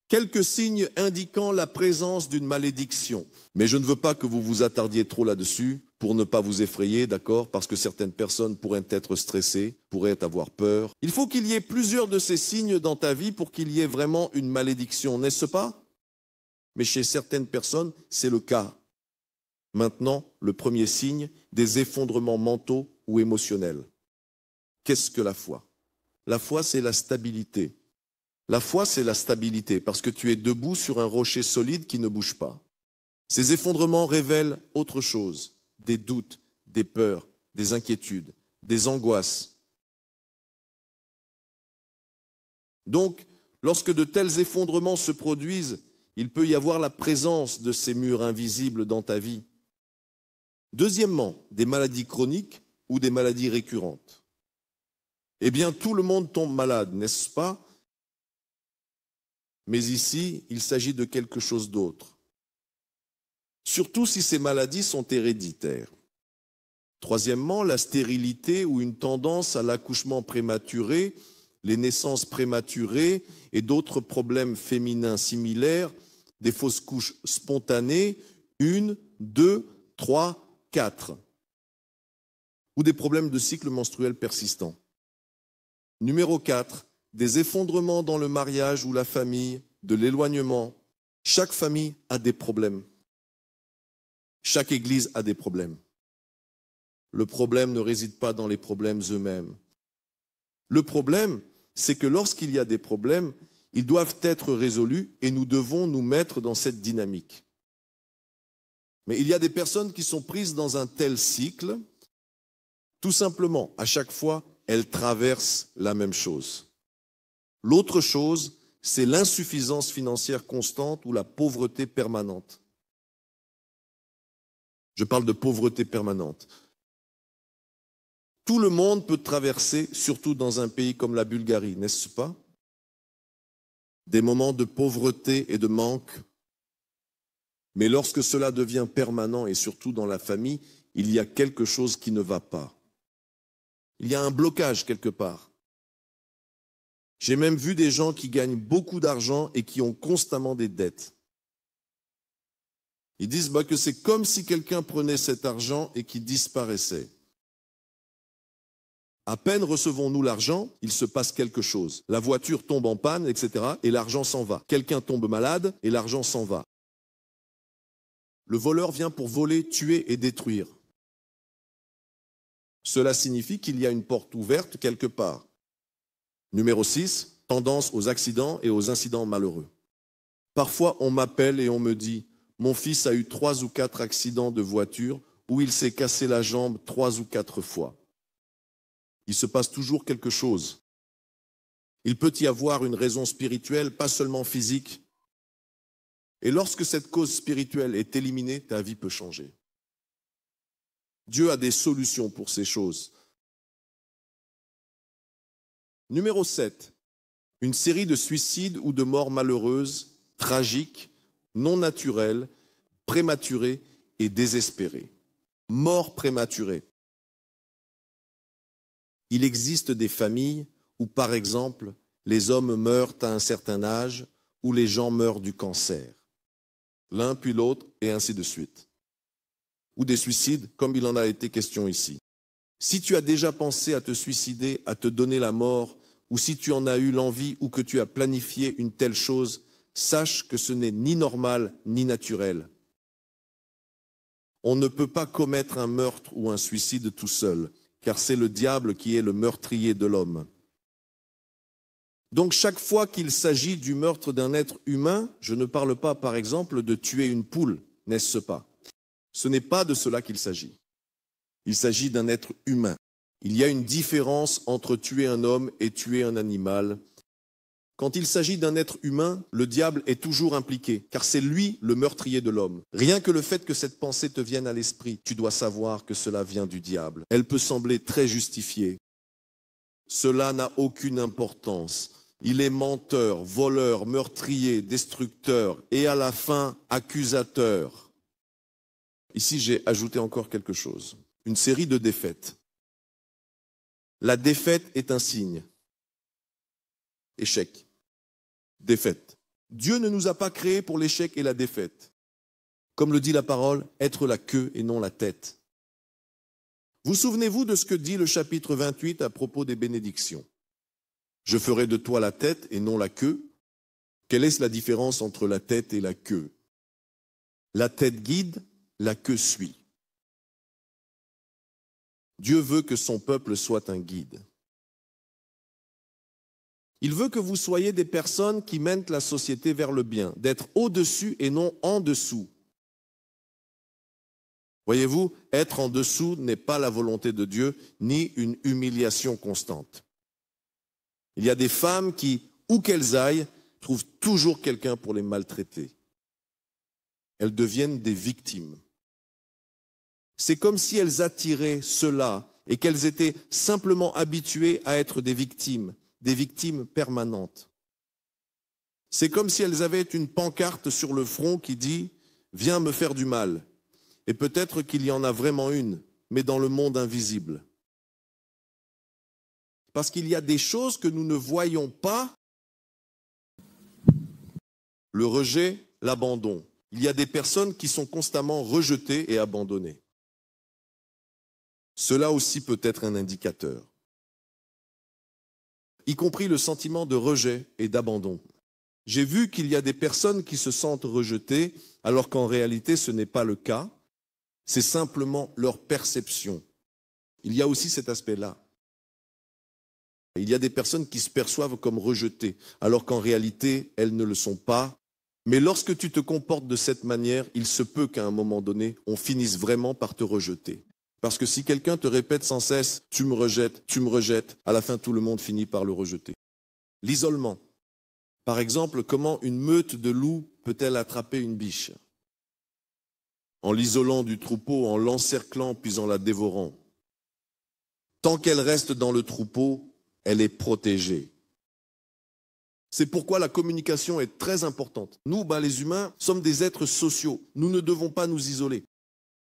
Quelques signes indiquant la présence d'une malédiction. Mais je ne veux pas que vous vous attardiez trop là-dessus pour ne pas vous effrayer, d'accord? Parce que certaines personnes pourraient être stressées, pourraient avoir peur. Il faut qu'il y ait plusieurs de ces signes dans ta vie pour qu'il y ait vraiment une malédiction, n'est-ce pas? Mais chez certaines personnes, c'est le cas. Maintenant, le premier signe, des effondrements mentaux ou émotionnels. Qu'est-ce que la foi? La foi, c'est la stabilité. La foi, c'est la stabilité, parce que tu es debout sur un rocher solide qui ne bouge pas. Ces effondrements révèlent autre chose, des doutes, des peurs, des inquiétudes, des angoisses. Donc, lorsque de tels effondrements se produisent, il peut y avoir la présence de ces murs invisibles dans ta vie. Deuxièmement, des maladies chroniques ou des maladies récurrentes. Eh bien, tout le monde tombe malade, n'est-ce pas? Mais ici, il s'agit de quelque chose d'autre. Surtout si ces maladies sont héréditaires. Troisièmement, la stérilité ou une tendance à l'accouchement prématuré, les naissances prématurées et d'autres problèmes féminins similaires, des fausses couches spontanées, 1, 2, 3, 4, ou des problèmes de cycle menstruel persistants. Numéro 4, des effondrements dans le mariage ou la famille, de l'éloignement. Chaque famille a des problèmes. Chaque église a des problèmes. Le problème ne réside pas dans les problèmes eux-mêmes. Le problème, c'est que lorsqu'il y a des problèmes, ils doivent être résolus et nous devons nous mettre dans cette dynamique. Mais il y a des personnes qui sont prises dans un tel cycle, tout simplement, à chaque fois, elles traversent la même chose. L'autre chose, c'est l'insuffisance financière constante ou la pauvreté permanente. Je parle de pauvreté permanente. Tout le monde peut traverser, surtout dans un pays comme la Bulgarie, n'est-ce pas? Des moments de pauvreté et de manque. Mais lorsque cela devient permanent, et surtout dans la famille, il y a quelque chose qui ne va pas. Il y a un blocage quelque part. J'ai même vu des gens qui gagnent beaucoup d'argent et qui ont constamment des dettes. Ils disent que c'est comme si quelqu'un prenait cet argent et qui disparaissait. À peine recevons-nous l'argent, il se passe quelque chose. La voiture tombe en panne, etc. et l'argent s'en va. Quelqu'un tombe malade et l'argent s'en va. Le voleur vient pour voler, tuer et détruire. Cela signifie qu'il y a une porte ouverte quelque part. Numéro 6, tendance aux accidents et aux incidents malheureux. Parfois, on m'appelle et on me dit « Mon fils a eu 3 ou 4 accidents de voiture où il s'est cassé la jambe 3 ou 4 fois. » Il se passe toujours quelque chose. Il peut y avoir une raison spirituelle, pas seulement physique. Et lorsque cette cause spirituelle est éliminée, ta vie peut changer. Dieu a des solutions pour ces choses. Numéro 7, une série de suicides ou de morts malheureuses, tragiques, non naturelles, prématurées et désespérées. Mort prématurée. Il existe des familles où, par exemple, les hommes meurent à un certain âge, où les gens meurent du cancer. L'un puis l'autre, et ainsi de suite. Ou des suicides, comme il en a été question ici. Si tu as déjà pensé à te suicider, à te donner la mort, ou si tu en as eu l'envie ou que tu as planifié une telle chose, sache que ce n'est ni normal ni naturel. On ne peut pas commettre un meurtre ou un suicide tout seul, car c'est le diable qui est le meurtrier de l'homme. Donc chaque fois qu'il s'agit du meurtre d'un être humain, je ne parle pas par exemple de tuer une poule, n'est-ce pas? Ce n'est pas de cela qu'il s'agit. Il s'agit d'un être humain. Il y a une différence entre tuer un homme et tuer un animal. Quand il s'agit d'un être humain, le diable est toujours impliqué, car c'est lui le meurtrier de l'homme. Rien que le fait que cette pensée te vienne à l'esprit, tu dois savoir que cela vient du diable. Elle peut sembler très justifiée. Cela n'a aucune importance. Il est menteur, voleur, meurtrier, destructeur et à la fin accusateur. Ici, j'ai ajouté encore quelque chose. Une série de défaites. La défaite est un signe. Échec. Défaite. Dieu ne nous a pas créés pour l'échec et la défaite. Comme le dit la parole, être la queue et non la tête. Vous souvenez-vous de ce que dit le chapitre 28 à propos des bénédictions? Je ferai de toi la tête et non la queue. Quelle est la différence entre la tête et la queue? La tête guide, la queue suit. Dieu veut que son peuple soit un guide. Il veut que vous soyez des personnes qui mènent la société vers le bien, d'être au-dessus et non en dessous. Voyez-vous, être en dessous n'est pas la volonté de Dieu, ni une humiliation constante. Il y a des femmes qui, où qu'elles aillent, trouvent toujours quelqu'un pour les maltraiter. Elles deviennent des victimes. C'est comme si elles attiraient cela et qu'elles étaient simplement habituées à être des victimes permanentes. C'est comme si elles avaient une pancarte sur le front qui dit « Viens me faire du mal ». Et peut-être qu'il y en a vraiment une, mais dans le monde invisible. Parce qu'il y a des choses que nous ne voyons pas. Le rejet, l'abandon. Il y a des personnes qui sont constamment rejetées et abandonnées. Cela aussi peut être un indicateur. Y compris le sentiment de rejet et d'abandon. J'ai vu qu'il y a des personnes qui se sentent rejetées, alors qu'en réalité ce n'est pas le cas. C'est simplement leur perception. Il y a aussi cet aspect-là. Il y a des personnes qui se perçoivent comme rejetées, alors qu'en réalité, elles ne le sont pas. Mais lorsque tu te comportes de cette manière, il se peut qu'à un moment donné, on finisse vraiment par te rejeter. Parce que si quelqu'un te répète sans cesse « tu me rejettes », à la fin, tout le monde finit par le rejeter. L'isolement. Par exemple, comment une meute de loups peut-elle attraper une biche? En l'isolant du troupeau, en l'encerclant puis en la dévorant. Tant qu'elle reste dans le troupeau, elle est protégée. C'est pourquoi la communication est très importante. Nous, les humains, sommes des êtres sociaux. Nous ne devons pas nous isoler.